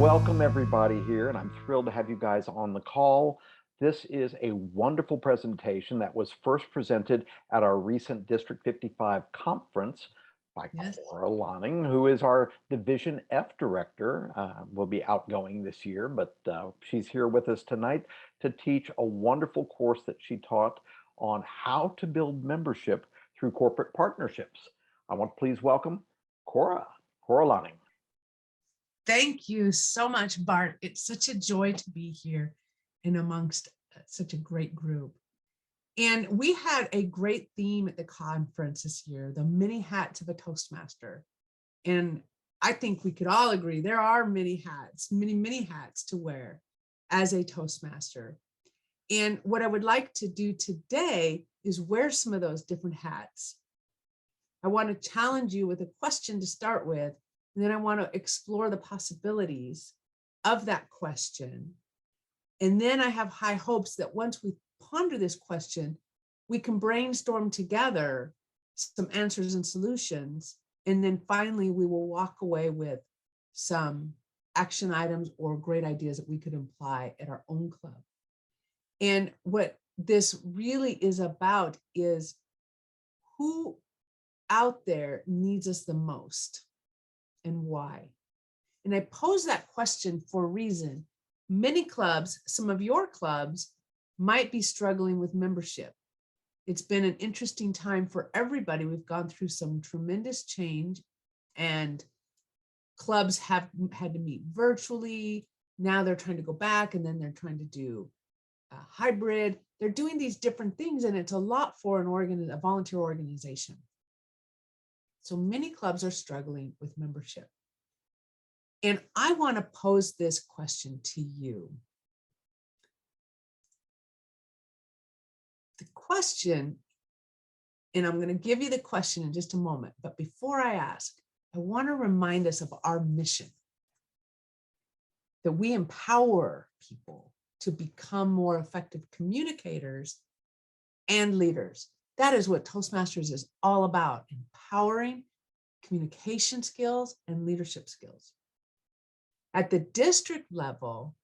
Welcome everybody here, and I'm thrilled to have you guys on the call. This is a wonderful presentation that was first presented at our recent District 55 conference by Yes. Cora Lonning, who is our Division F Director. Will be outgoing this year, but she's here with us tonight to teach a wonderful course that she taught on how to build membership through corporate partnerships. I want to please welcome Cora Lonning. Thank you so much, Bart. It's such a joy to be here and amongst such a great group. And we had a great theme at the conference this year, the many hats of a Toastmaster. And I think we could all agree there are many hats, many hats to wear as a Toastmaster. And what I would like to do today is wear some of those different hats. I want to challenge you with a question to start with, and then I want to explore the possibilities of that question. And then I have high hopes that once we ponder this question, we can brainstorm together some answers and solutions. And then finally, we will walk away with some action items or great ideas that we could apply at our own club. And what this really is about is who out there needs us the most and why. And I pose that question for a reason. Many clubs, some of your clubs, might be struggling with membership. It's been an interesting time for everybody. We've gone through some tremendous change, and clubs have had to meet virtually. Now they're trying to go back, and then they're trying to do a hybrid. They're doing these different things, and it's a lot for a volunteer organization. So many clubs are struggling with membership. And I want to pose this question to you. The question, and I'm going to give you the question in just a moment, but before I ask, I want to remind us of our mission, that we empower people to become more effective communicators and leaders. That is what Toastmasters is all about, empowering communication skills and leadership skills. At the district level,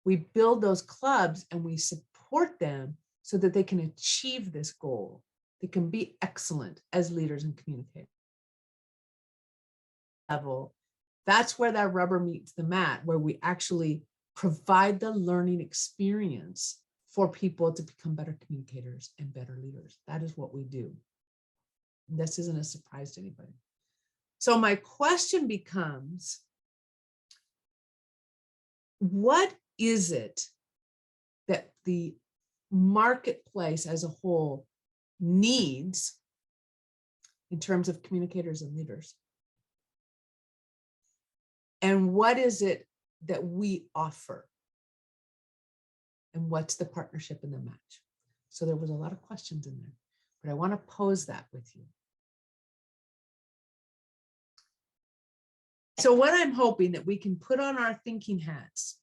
we build those clubs and we support them so that they can achieve this goal. They can be excellent as leaders and communicators. That's where that rubber meets the mat, where we actually provide the learning experience for people to become better communicators and better leaders. That is what we do. This isn't a surprise to anybody. So my question becomes, what is it that the marketplace as a whole needs in terms of communicators and leaders? And what is it that we offer? And what's the partnership and the match? So there was a lot of questions in there, but I want to pose that with you. So what I'm hoping that we can put on our thinking hats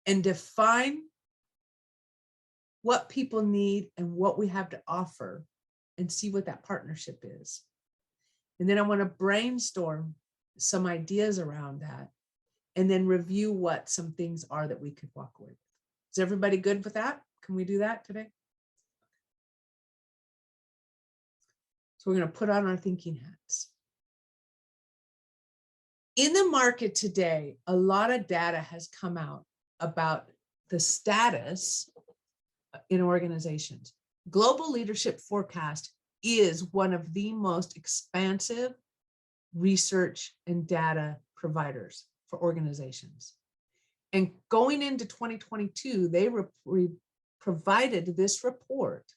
and define what people need and what we have to offer and see what that partnership is. And then I want to brainstorm some ideas around that and then review what some things are that we could walk away with. Is everybody good with that? Can we do that today? So we're going to put on our thinking hats. In the market today, a lot of data has come out about the status in organizations. Global Leadership Forecast is one of the most expansive research and data providers for organizations. And going into 2022, they provided this report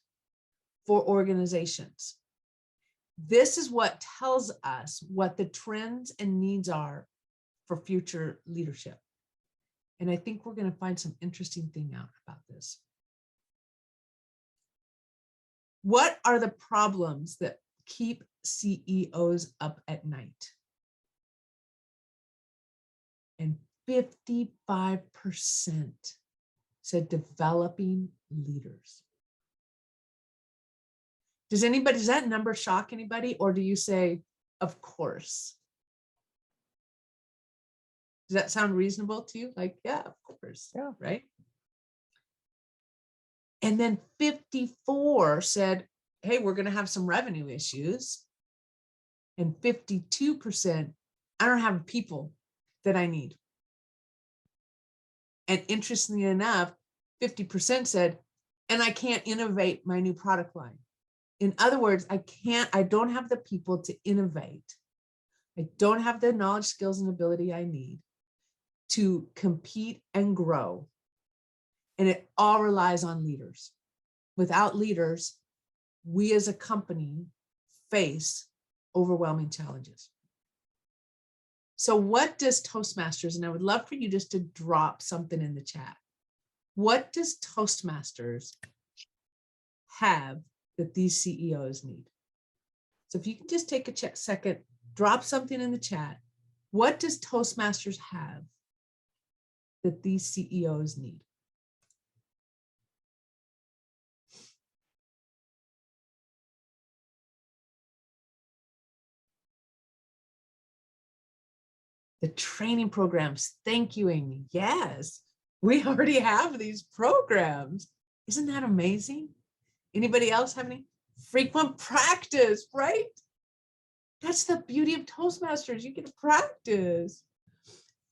for organizations. This is what tells us what the trends and needs are for future leadership. And I think we're going to find some interesting thing out about this. What are the problems that keep CEOs up at night? And 55% said developing leaders. Does that number shock anybody? Or do you say, of course? Does that sound reasonable to you? Like, yeah, of course. Yeah. Right. And then 54 said, hey, we're going to have some revenue issues. And 52%, I don't have people that I need. And interestingly enough, 50% said, and I can't innovate my new product line. In other words, I don't have the people to innovate. I don't have the knowledge, skills, and ability I need to compete and grow. And it all relies on leaders. Without leaders, we as a company face overwhelming challenges. So what does Toastmasters, and I would love for you just to drop something in the chat. What does Toastmasters have that these CEOs need? So if you can just take a second, drop something in the chat. What does Toastmasters have that these CEOs need? The training programs. Thank you, Amy. Yes, we already have these programs. Isn't that amazing? Anybody else have any? Frequent practice, right? That's the beauty of Toastmasters. You get to practice.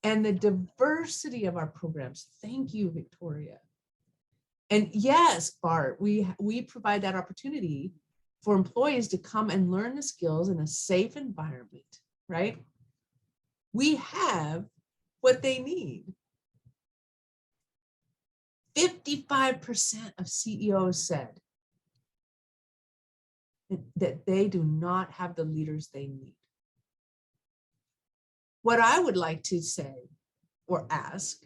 And the diversity of our programs. Thank you, Victoria. And yes, Bart, we provide that opportunity for employees to come and learn the skills in a safe environment, right? We have what they need. 55% of CEOs said that they do not have the leaders they need. What I would like to say or ask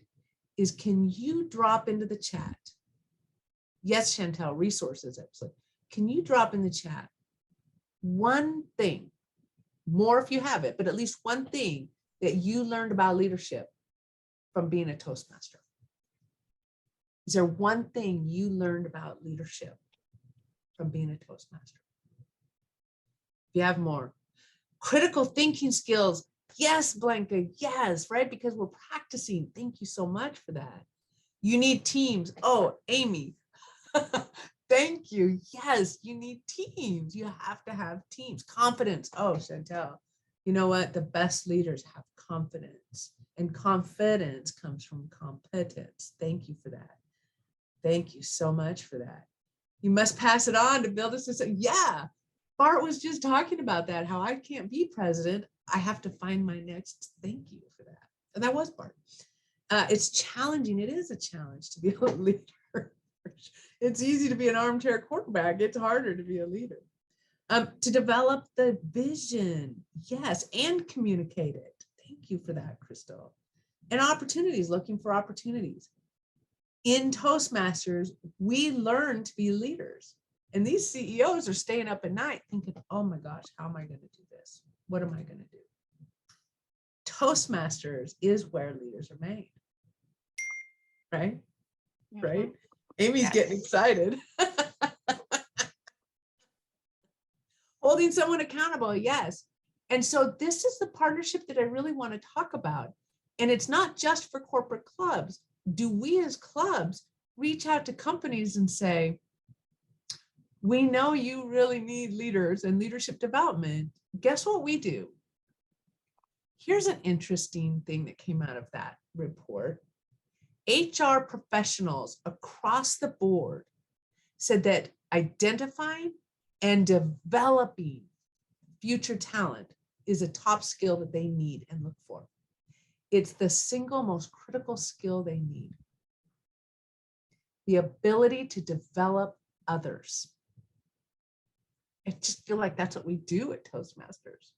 is, can you drop into the chat? Yes, Chantel, resources, absolutely. Can you drop in the chat one thing, more if you have it, but at least one thing that you learned about leadership from being a Toastmaster? Is there one thing you learned about leadership from being a Toastmaster? If you have more. Critical thinking skills. Yes, Blanca, yes, right? Because we're practicing. Thank you so much for that. You need teams. Oh, Amy, thank you. Yes, you need teams. You have to have teams. Confidence. Oh, Chantel, you know what? The best leaders have confidence, and confidence comes from competence. Thank you for that. Thank you so much for that. You must pass it on to build a system. Yeah, Bart was just talking about that, how I can't be president. I have to find my next. Thank you for that. And that was Bart. It's challenging. It is a challenge to be a leader. It's easy to be an armchair quarterback. It's harder to be a leader. To develop the vision, yes, and communicate it. Thank you for that, Crystal. And opportunities, looking for opportunities. In Toastmasters, we learn to be leaders. And these CEOs are staying up at night thinking, oh my gosh, how am I going to do this? What am I going to do? Toastmasters is where leaders are made. Right? Mm-hmm. Right? Amy's getting excited. Holding someone accountable, yes. And so this is the partnership that I really want to talk about. And it's not just for corporate clubs. Do we as clubs reach out to companies and say, we know you really need leaders and leadership development. Guess what we do? Here's an interesting thing that came out of that report. HR professionals across the board said that identifying and developing future talent is a top skill that they need and look for. It's the single most critical skill they need. The ability to develop others. I just feel like that's what we do at Toastmasters.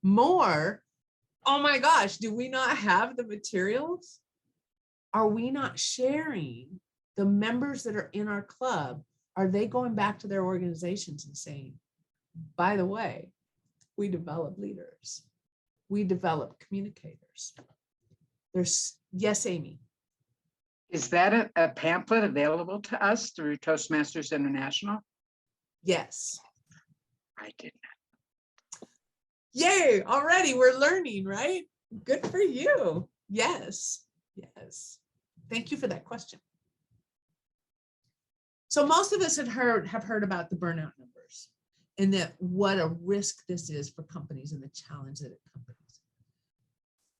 More, oh my gosh, do we not have the materials? Are we not sharing the members that are in our club? Are they going back to their organizations and saying, by the way, we develop leaders. We develop communicators. Yes, Amy. Is that a pamphlet available to us through Toastmasters International? Yes. I did not. Yay, already we're learning, right? Good for you. Yes, yes. Thank you for that question. So most of us have heard about the burnout numbers and that what a risk this is for companies and the challenge that it companies.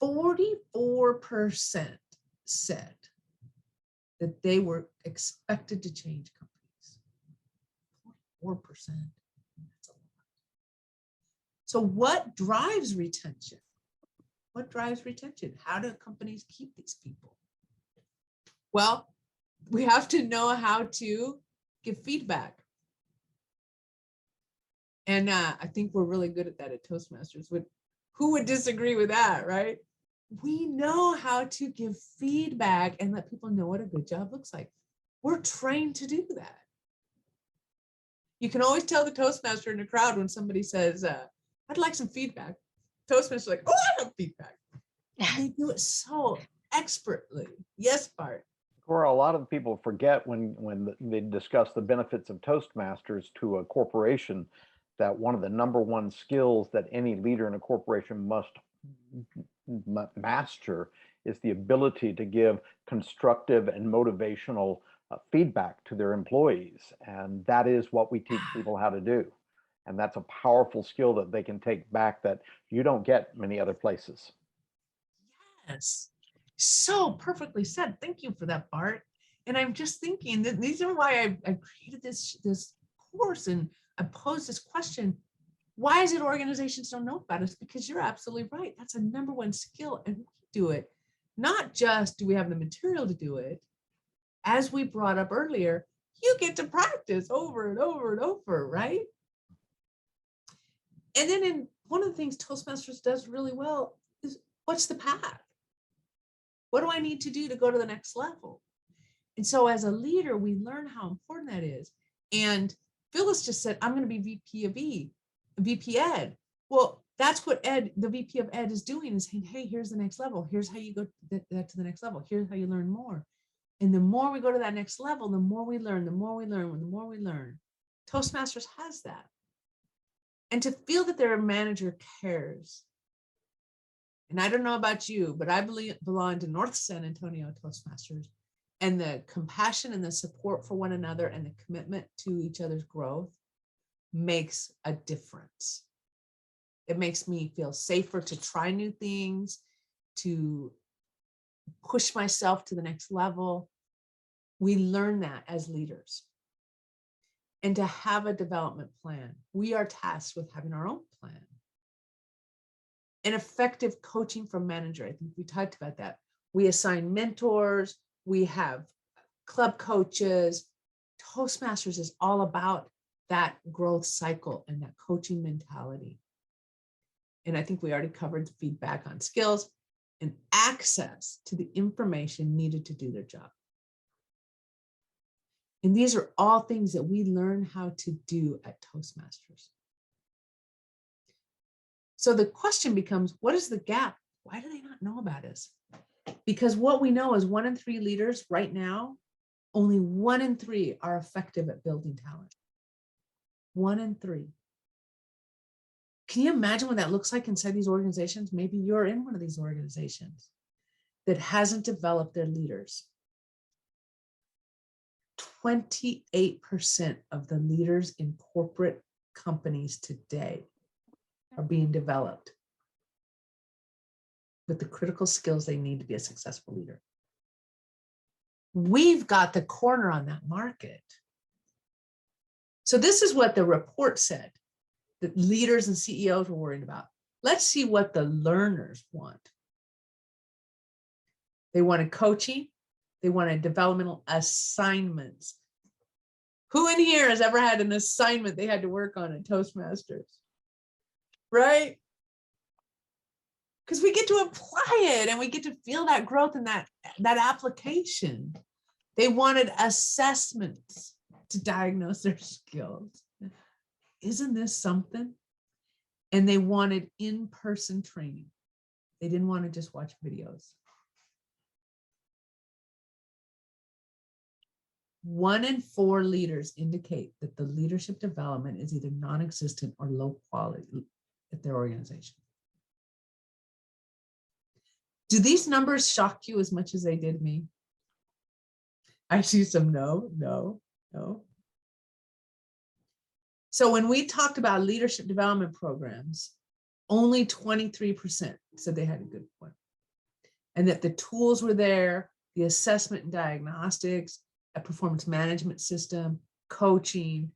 44% said that they were expected to change companies. 4%. That's a lot. So what drives retention? What drives retention? How do companies keep these people? Well, we have to know how to give feedback. And I think we're really good at that at Toastmasters. Who would disagree with that, right? We know how to give feedback and let people know what a good job looks like. We're trained to do that. You can always tell the Toastmaster in the crowd when somebody says, I'd like some feedback. Toastmaster's like, oh, I have feedback. And they do it so expertly. Yes, Bart. Cora, a lot of people forget when they discuss the benefits of Toastmasters to a corporation that one of the number one skills that any leader in a corporation must master is the ability to give constructive and motivational feedback to their employees. And that is what we teach people how to do. And that's a powerful skill that they can take back that you don't get many other places. Yes, so perfectly said. Thank you for that, Bart. And I'm just thinking that these are why I created this course and I posed this question. Why is it organizations don't know about us? Because you're absolutely right. That's a number one skill and we do it. Not just do we have the material to do it, as we brought up earlier, you get to practice over and over and over, right? And then in one of the things Toastmasters does really well is what's the path? What do I need to do to go to the next level? And so as a leader, we learn how important that is. And Phyllis just said, I'm going to be VP of VP Ed. Well, that's what the VP of Ed is doing, is saying, hey, here's the next level. Here's how you go to the next level. Here's how you learn more. And the more we go to that next level, the more we learn, the more we learn, the more we learn. Toastmasters has that. And to feel that their manager cares. And I don't know about you, but I belong to North San Antonio Toastmasters. And the compassion and the support for one another and the commitment to each other's growth makes a difference. It makes me feel safer to try new things, to push myself to the next level. We learn that as leaders. And to have a development plan. We are tasked with having our own plan. And effective coaching from manager. I think we talked about that. We assign mentors. We have club coaches. Toastmasters is all about that growth cycle and that coaching mentality. And I think we already covered the feedback on skills and access to the information needed to do their job. And these are all things that we learn how to do at Toastmasters. So the question becomes, what is the gap? Why do they not know about us? Because what we know is 1 in 3 leaders right now, only 1 in 3 are effective at building talent. 1 in 3. Can you imagine what that looks like inside these organizations? Maybe you're in one of these organizations that hasn't developed their leaders. 28% of the leaders in corporate companies today are being developed with the critical skills they need to be a successful leader. We've got the corner on that market. So this is what the report said that leaders and CEOs were worried about. Let's see what the learners want. They wanted coaching. They wanted developmental assignments. Who in here has ever had an assignment they had to work on at Toastmasters? Right? Because we get to apply it and we get to feel that growth in that application. They wanted assessments to diagnose their skills. Isn't this something? And they wanted in-person training. They didn't want to just watch videos. 1 in 4 leaders indicate that the leadership development is either non-existent or low quality at their organization. Do these numbers shock you as much as they did me? I see some no, no, no. So when we talked about leadership development programs, only 23% said they had a good one. And that the tools were there, the assessment and diagnostics, a performance management system, coaching,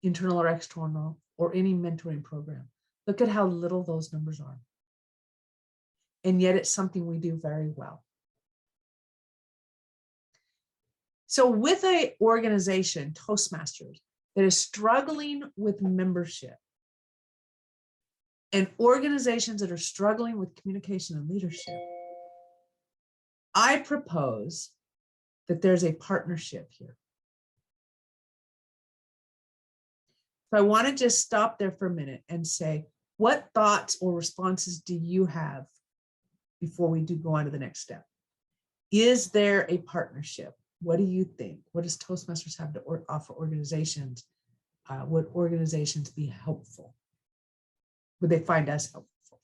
internal or external, or any mentoring program. Look at how little those numbers are. And yet it's something we do very well. So with an organization, Toastmasters, that is struggling with membership, and organizations that are struggling with communication and leadership, I propose that there's a partnership here. So I want to just stop there for a minute and say, what thoughts or responses do you have before we do go on to the next step? Is there a partnership? What do you think? What does Toastmasters have to offer organizations? Would organizations be helpful? Would they find us helpful?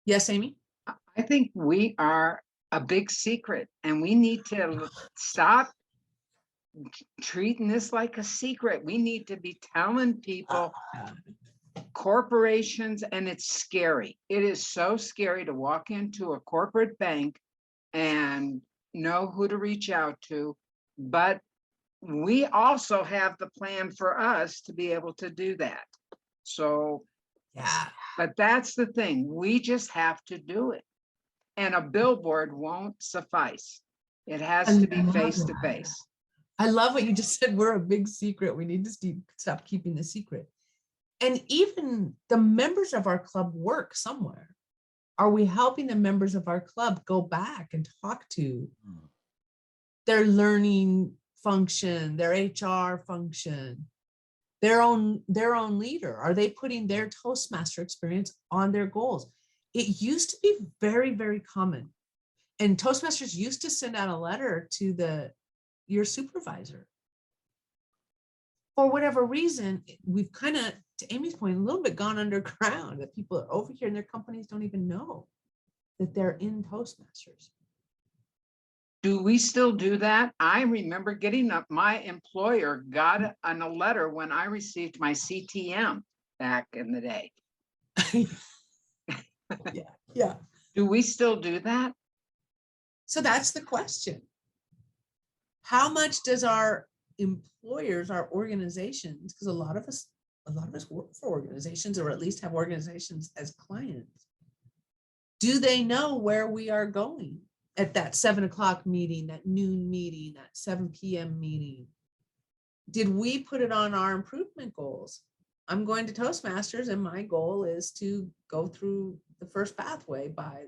Yes, Amy? I think we are a big secret, and we need to stop treating this like a secret. We need to be telling people, corporations, and it's scary. It is so scary to walk into a corporate bank and know who to reach out to, but we also have the plan for us to be able to do that. So, Yeah. but that's the thing, we just have to do it. And a billboard won't suffice. It has to be face to face. I love what you just said. We're a big secret. We need to stop keeping the secret. And even the members of our club work somewhere. Are we helping the members of our club go back and talk to their learning function, their HR function, their own leader? Are they putting their Toastmaster experience on their goals? It used to be very, very common. And Toastmasters used to send out a letter to your supervisor. For whatever reason, we've kind of, to Amy's point, a little bit gone underground, that people are over here and their companies don't even know that they're in Toastmasters. Do we still do that? I remember getting up, my employer got on a letter when I received my CTM back in the day. Yeah. Do we still do that? So that's the question. How much does our employers, our organizations, because a lot of us work for organizations, or at least have organizations as clients, do they know where we are going at that 7 o'clock meeting, that noon meeting, that 7 p.m. meeting? Did we put it on our improvement goals? I'm going to Toastmasters and my goal is to go through the first pathway by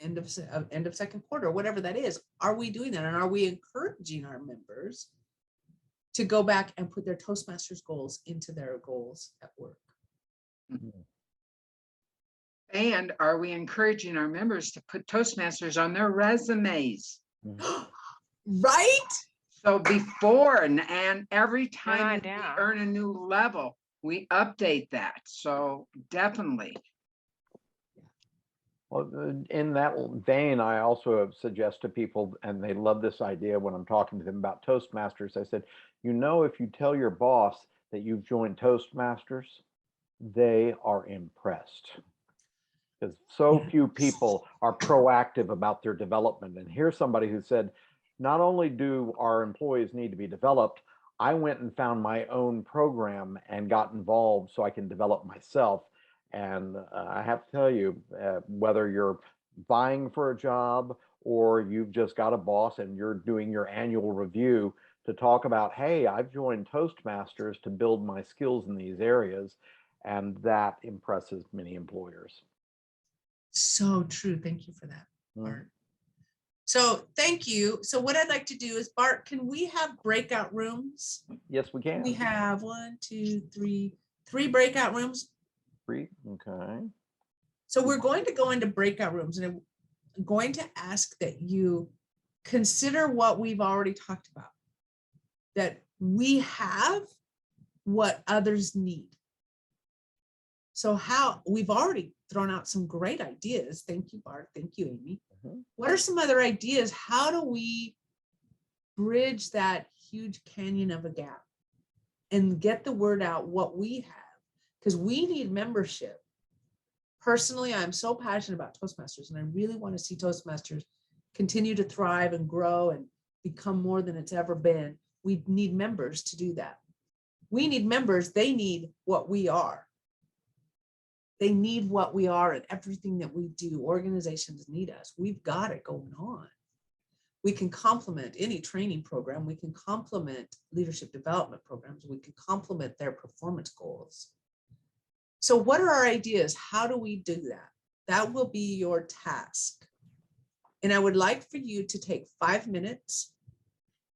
end of second quarter, whatever that is. Are we doing that? And are we encouraging our members to go back and put their Toastmasters goals into their goals at work? And are we encouraging our members to put Toastmasters on their resumes? Right? So before and every time we earn a new level, we update that. So definitely. Well, in that vein, I also suggest to people, and they love this idea when I'm talking to them about Toastmasters, I said, if you tell your boss that you've joined Toastmasters, they are impressed. Because so few people are proactive about their development. And here's somebody who said, not only do our employees need to be developed, I went and found my own program and got involved so I can develop myself. And I have to tell you, whether you're vying for a job or you've just got a boss and you're doing your annual review, to talk about, hey, I've joined Toastmasters to build my skills in these areas. And that impresses many employers. So true. Thank you for that, Bart. So thank you. So what I'd like to do is, Bart, can we have breakout rooms? Yes, we can. We have 3 breakout rooms. 3, okay. So we're going to go into breakout rooms, and I'm going to ask that you consider what we've already talked about, that we have what others need. So how, we've already thrown out some great ideas. Thank you, Bart. Thank you, Amy. Mhm. What are some other ideas? How do we bridge that huge canyon of a gap and get the word out what we have? Because we need membership. Personally, I'm so passionate about Toastmasters, and I really want to see Toastmasters continue to thrive and grow and become more than it's ever been. We need members to do that. We need members. They need what we are. They need what we are and everything that we do. Organizations need us. We've got it going on. We can complement any training program. We can complement leadership development programs. We can complement their performance goals. So what are our ideas? How do we do that? That will be your task. And I would like for you to take 5 minutes.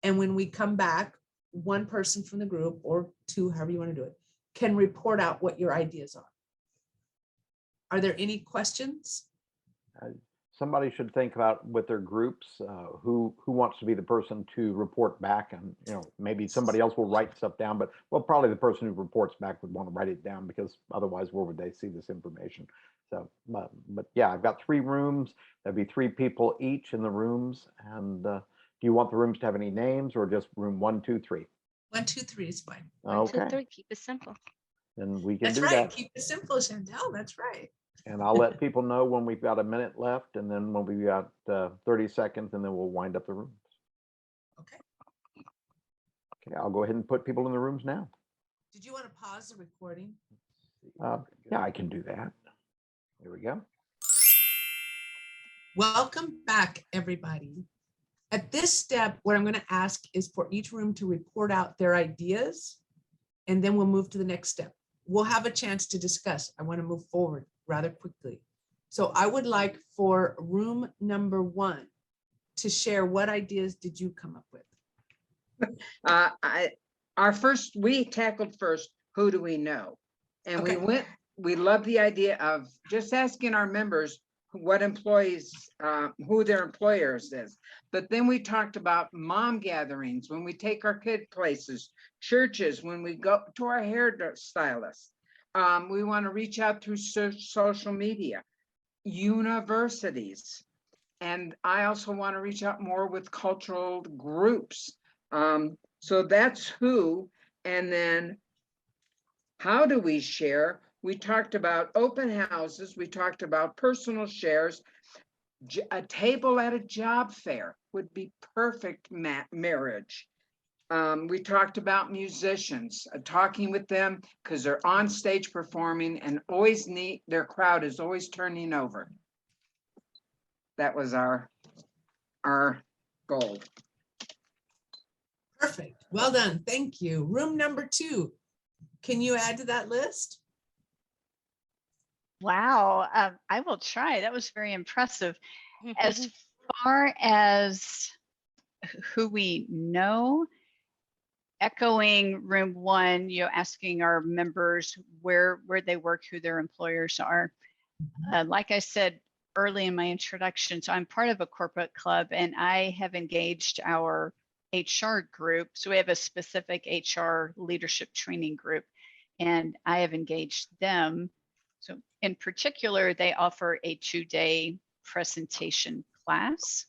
And when we come back, one person from the group or two, however you want to do it, can report out what your ideas are. Are there any questions? Somebody should think about with their groups, who wants to be the person to report back, and maybe somebody else will write stuff down, but well, probably the person who reports back would want to write it down, because otherwise where would they see this information? So but yeah, I've got 3 rooms. There'll be 3 people each in the rooms. And do you want the rooms to have any names, or just room 1, 2, 3? 1, 2, 3 is fine. 1, 2, Okay, 3. Keep it simple. then we can That's do right. that. Keep it simple, Chantel. That's right. And I'll let people know when we've got a minute left, and then when we've got 30 seconds, and then we'll wind up the rooms. Okay. Okay, I'll go ahead and put people in the rooms now. Did you want to pause the recording? Yeah, I can do that. Here we go. Welcome back, everybody. At this step, what I'm going to ask is for each room to report out their ideas, and then we'll move to the next step. We'll have a chance to discuss. I want to move forward rather quickly. So I would like for room number 1 to share what ideas did you come up with? We tackled first, who do we know? And Okay. we love the idea of just asking our members what employees, who their employers is. But then we talked about mom gatherings, when we take our kid places, churches, when we go to our hairstylist. We want to reach out through social media, universities. And I also want to reach out more with cultural groups. So that's who. And then how do we share? We talked about open houses. We talked about personal shares. A table at a job fair would be perfect marriage. We talked about musicians, talking with them because they're on stage performing and always their crowd is always turning over. That was our goal. Perfect. Well done. Thank you. Room number 2. Can you add to that list? Wow, I will try. That was very impressive. As far as who we know, echoing room 1, asking our members where they work, who their employers are. Like I said early in my introduction, so I'm part of a corporate club, and I have engaged our HR group. So we have a specific HR leadership training group, and I have engaged them. So in particular, they offer a 2-day presentation class.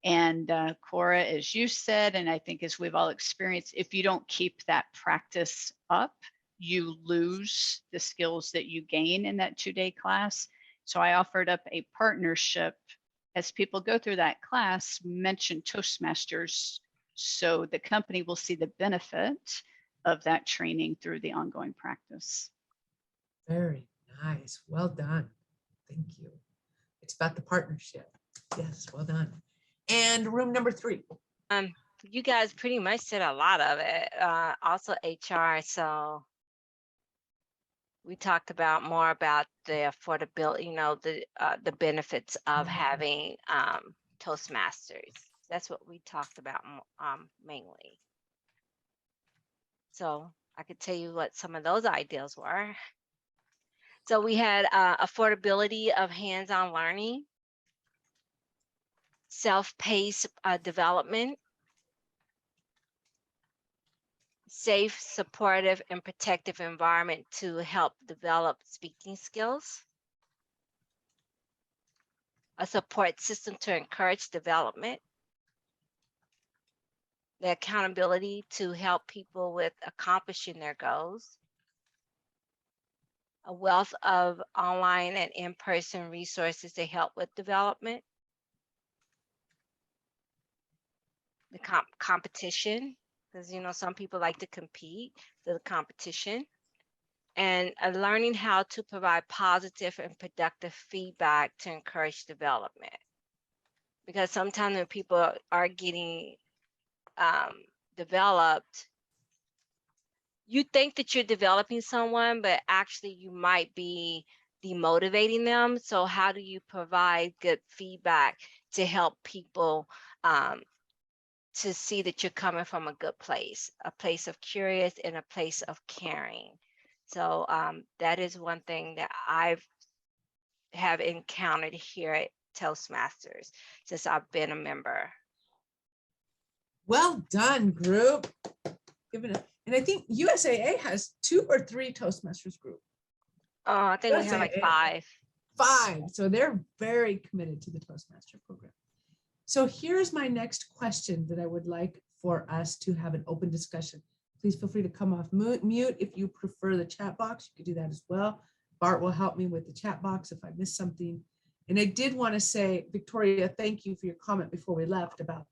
And Cora, as you said, and I think as we've all experienced, if you don't keep that practice up, you lose the skills that you gain in that 2-day class. So I offered up a partnership as people go through that class, mention Toastmasters, so the company will see the benefit of that training through the ongoing practice. Very nice. Well done. Thank you. It's about the partnership. Yes, well done. And room number 3. You guys pretty much said a lot of it. Also HR. So we talked about more about the affordability, the benefits of having Toastmasters. That's what we talked about mainly. So I could tell you what some of those ideas were. So we had affordability of hands-on learning, self-paced development, safe, supportive, and protective environment to help develop speaking skills, a support system to encourage development, the accountability to help people with accomplishing their goals, a wealth of online and in-person resources to help with development, the competition, because some people like to compete, so the competition, and learning how to provide positive and productive feedback to encourage development. Because sometimes when people are getting developed, you think that you're developing someone, but actually you might be demotivating them. So how do you provide good feedback to help people to see that you're coming from a good place, a place of curious and a place of caring? So that is one thing that I've have encountered here at Toastmasters since I've been a member. Well done, group. And I think USAA has 2 or 3 Toastmasters group. I think we have like USAA. 5. 5. So they're very committed to the Toastmaster program. So here's my next question that I would like for us to have an open discussion. Please feel free to come off mute. If you prefer the chat box, you could do that as well. Bart will help me with the chat box if I miss something. And I did want to say, Victoria, thank you for your comment before we left about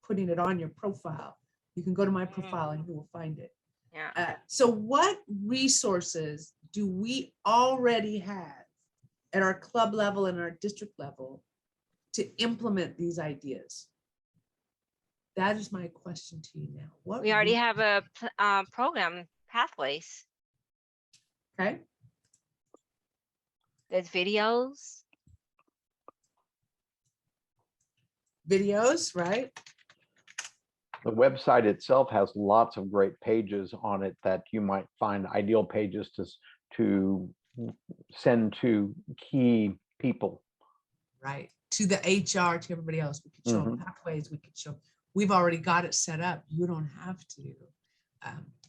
putting it on your profile. You can go to my profile and you will find it. Yeah. So what resources do we already have at our club level and our district level to implement these ideas? That is my question to you now. What We already have a program, Pathways. Okay. There's videos. Videos, right? The website itself has lots of great pages on it that you might find ideal pages to send to key people. Right. To the HR, to everybody else. We could show them pathways. We could show. We've already got it set up. You don't have to.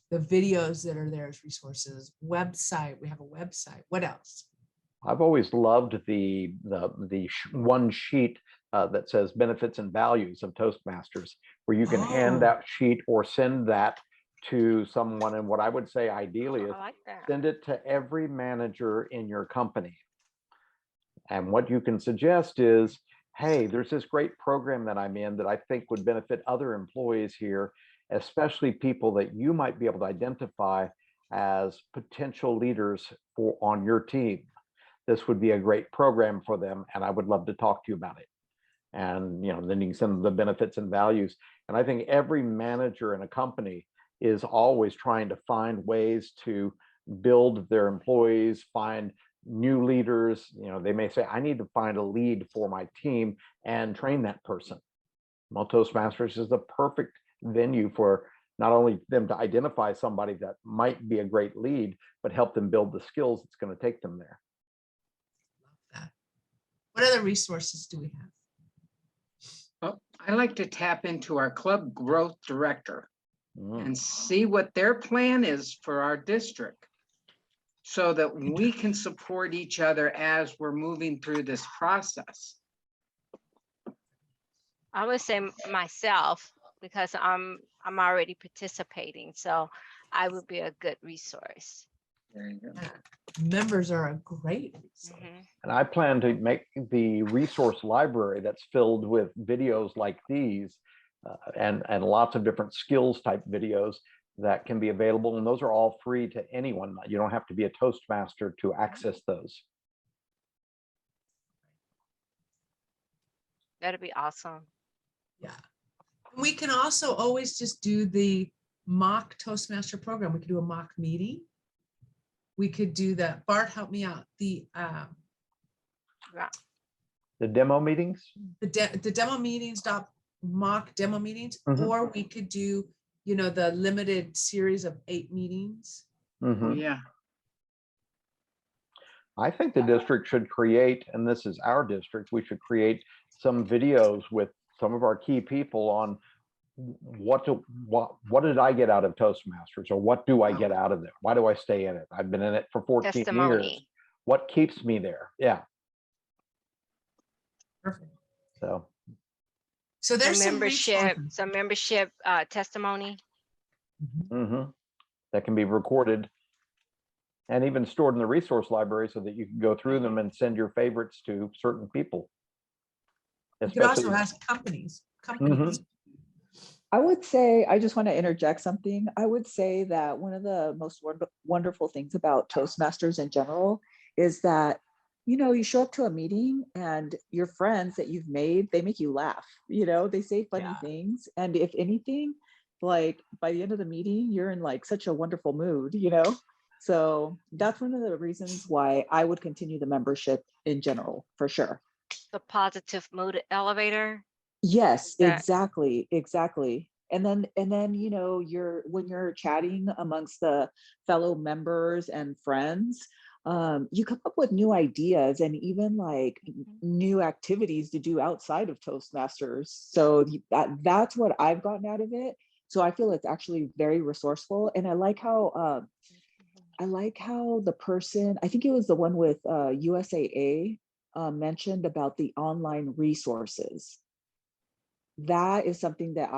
The videos that are there as resources. Website. We have a website. What else? I've always loved the one sheet that says benefits and values of Toastmasters, where you can hand that sheet or send that to someone. And what I would say ideally is send it to every manager in your company. And what you can suggest is, hey, there's this great program that I'm in that I think would benefit other employees here, especially people that you might be able to identify as potential leaders on your team. This would be a great program for them, and I would love to talk to you about it. And then you can send them the benefits and values. And I think every manager in a company is always trying to find ways to build their employees, find new leaders. They may say, I need to find a lead for my team and train that person. Well, Toastmasters is the perfect venue for not only them to identify somebody that might be a great lead, but help them build the skills that's going to take them there. Love that. What other resources do we have? Well, I like to tap into our club growth director and see what their plan is for our district so that we can support each other as we're moving through this process. I would say myself, because I'm already participating, so I would be a good resource. There you go. Members are a great resource. And I plan to make the resource library that's filled with videos like these and lots of different skills type videos that can be available. And those are all free to anyone. You don't have to be a Toastmaster to access those. That'd be awesome. Yeah. We can also always just do the mock Toastmaster program. We could do a mock meeting. We could do that. Bart, help me out. The demo meetings? The demo meetings, mock demo meetings, or we could do, the limited series of 8 meetings. Yeah. I think the district should create, and this is our district, we should create some videos with some of our key people on what did I get out of Toastmasters, or what do I get out of it? Why do I stay in it? I've been in it for 14 years. Testimony. What keeps me there? Yeah. Perfect. So So there's Some membership testimony. that can be recorded and even stored in the resource library so that you can go through them and send your favorites to certain people. You could also ask companies. I would say, I just want to interject something. I would say that one of the most wonderful things about Toastmasters in general is that, you know, you show up to a meeting and your friends that you've made, they make you laugh, you know, they say funny things. And if anything, like by the end of the meeting, you're in like such a wonderful mood, you know? So that's one of the reasons why I would continue the membership in general, for sure. The positive mood elevator. Yes, exactly. And then, you know, when you're chatting amongst the fellow members and friends, you come up with new ideas and even like new activities to do outside of Toastmasters. So that's what I've gotten out of it. So I feel it's actually very resourceful. And I like how the person, I think it was the one with USAA, mentioned about the online resources. That is something that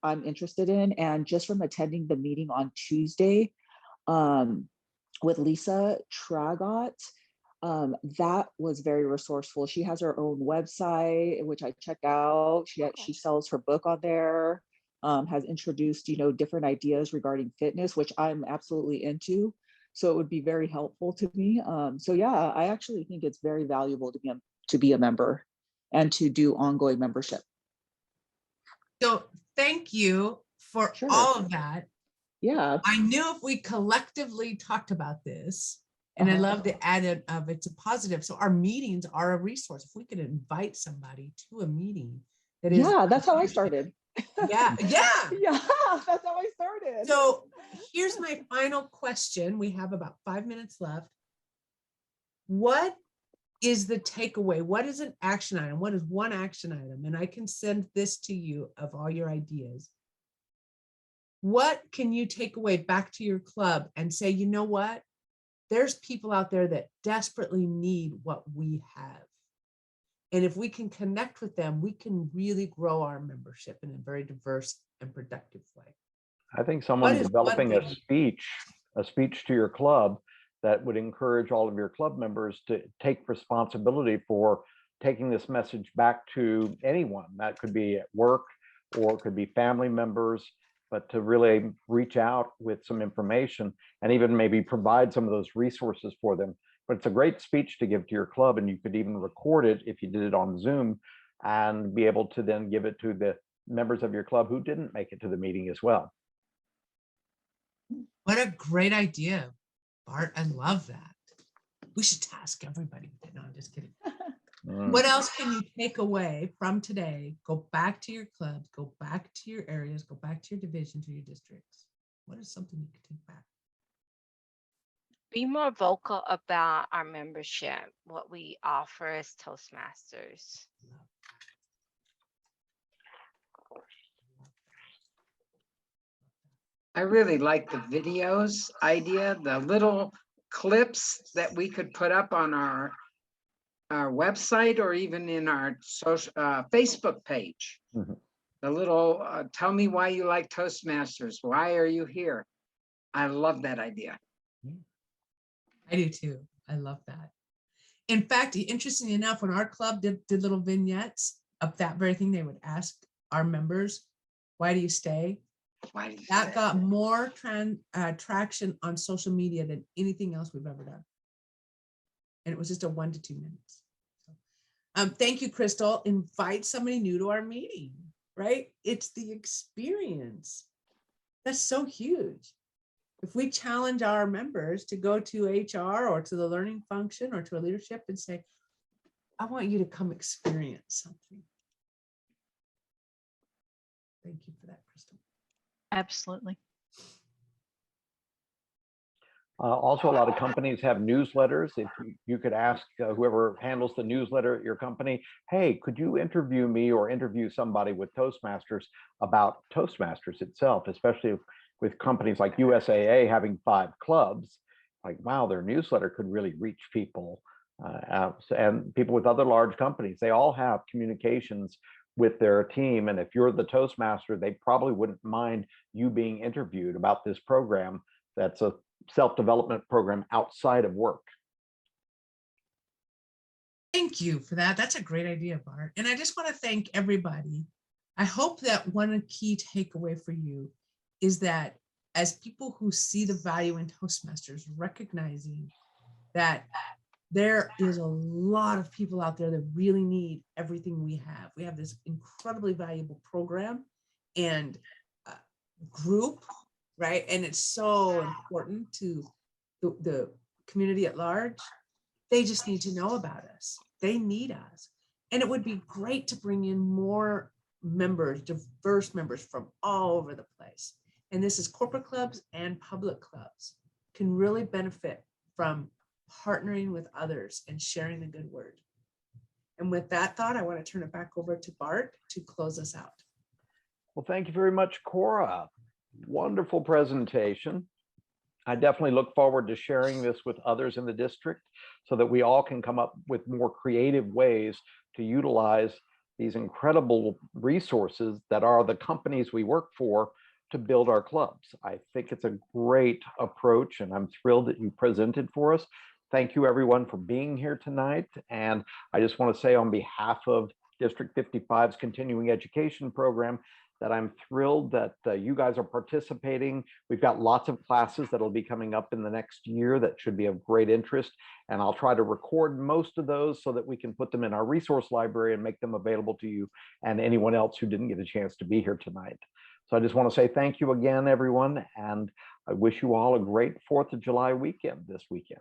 I'm interested in. And just from attending the meeting on Tuesday with Lisa Tragot, that was very resourceful. She has her own website, which I checked out. She sells her book on there, has introduced, you know, different ideas regarding fitness, which I'm absolutely into. So it would be very helpful to me. So yeah, I actually think it's very valuable to be a member and to do ongoing membership. So thank you for all of that. Yeah. I knew if we collectively talked about this, and I love the added of it's a positive. So our meetings are a resource. If we could invite somebody to a meeting that is. Yeah, that's how I started. Yeah. Yeah, that's how I started. So here's my final question. We have about 5 minutes left. What is the takeaway? What is an action item? What is one action item? And I can send this to you of all your ideas. What can you take away back to your club and say, you know what? There's people out there that desperately need what we have. And if we can connect with them, we can really grow our membership in a very diverse and productive way. I think someone developing a speech to your club that would encourage all of your club members to take responsibility for taking this message back to anyone. That could be at work or it could be family members, but to really reach out with some information and even maybe provide some of those resources for them. But it's a great speech to give to your club, and you could even record it if you did it on Zoom and be able to then give it to the members of your club who didn't make it to the meeting as well. What a great idea, Bart. I love that. We should task everybody. No, I'm just kidding. What else can you take away from today? Go back to your clubs, go back to your areas, go back to your divisions or your districts. What is something you can take back? Be more vocal about our membership, what we offer as Toastmasters. I really like the videos idea, the little clips that we could put up on our website or even in our social Facebook page. The little tell me why you like Toastmasters. Why are you here? I love that idea. I do too. I love that. In fact, interestingly enough, when our club did little vignettes of that very thing, they would ask our members, why do you stay? That got more traction on social media than anything else we've ever done. And it was just a 1 to 2 minutes. So, thank you, Crystal. Invite somebody new to our meeting, right? It's the experience. That's so huge. If we challenge our members to go to HR or to the learning function or to a leadership and say, I want you to come experience something. Thank you for that, Crystal. Absolutely. Also, a lot of companies have newsletters. If you could ask whoever handles the newsletter at your company, hey, could you interview me or interview somebody with Toastmasters about Toastmasters itself, especially with companies like USAA having 5 clubs. Like, wow, their newsletter could really reach people and people with other large companies. They all have communications with their team. And if you're the Toastmaster, they probably wouldn't mind you being interviewed about this program. That's a self-development program outside of work. Thank you for that. That's a great idea, Bart. And I just want to thank everybody. I hope that one key takeaway for you is that as people who see the value in Toastmasters, recognizing that there is a lot of people out there that really need everything we have. We have this incredibly valuable program and group, right? And it's so important to the community at large. They just need to know about us. They need us. And it would be great to bring in more members, diverse members from all over the place. And this is corporate clubs and public clubs can really benefit from partnering with others and sharing the good word. And with that thought, I want to turn it back over to Bart to close us out. Well, thank you very much, Cora. Wonderful presentation. I definitely look forward to sharing this with others in the district so that we all can come up with more creative ways to utilize these incredible resources that are the companies we work for to build our clubs. I think it's a great approach, and I'm thrilled that you presented for us. Thank you, everyone, for being here tonight. And I just want to say on behalf of District 55's continuing education program that I'm thrilled that you guys are participating. We've got lots of classes that'll be coming up in the next year that should be of great interest. And I'll try to record most of those so that we can put them in our resource library and make them available to you and anyone else who didn't get a chance to be here tonight. So I just want to say thank you again, everyone. And I wish you all a great 4th of July weekend this weekend.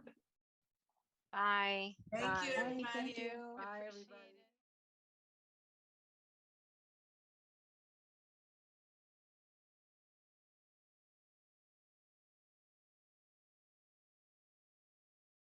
Bye. Thank you, Bye. everybody. Bye, everybody.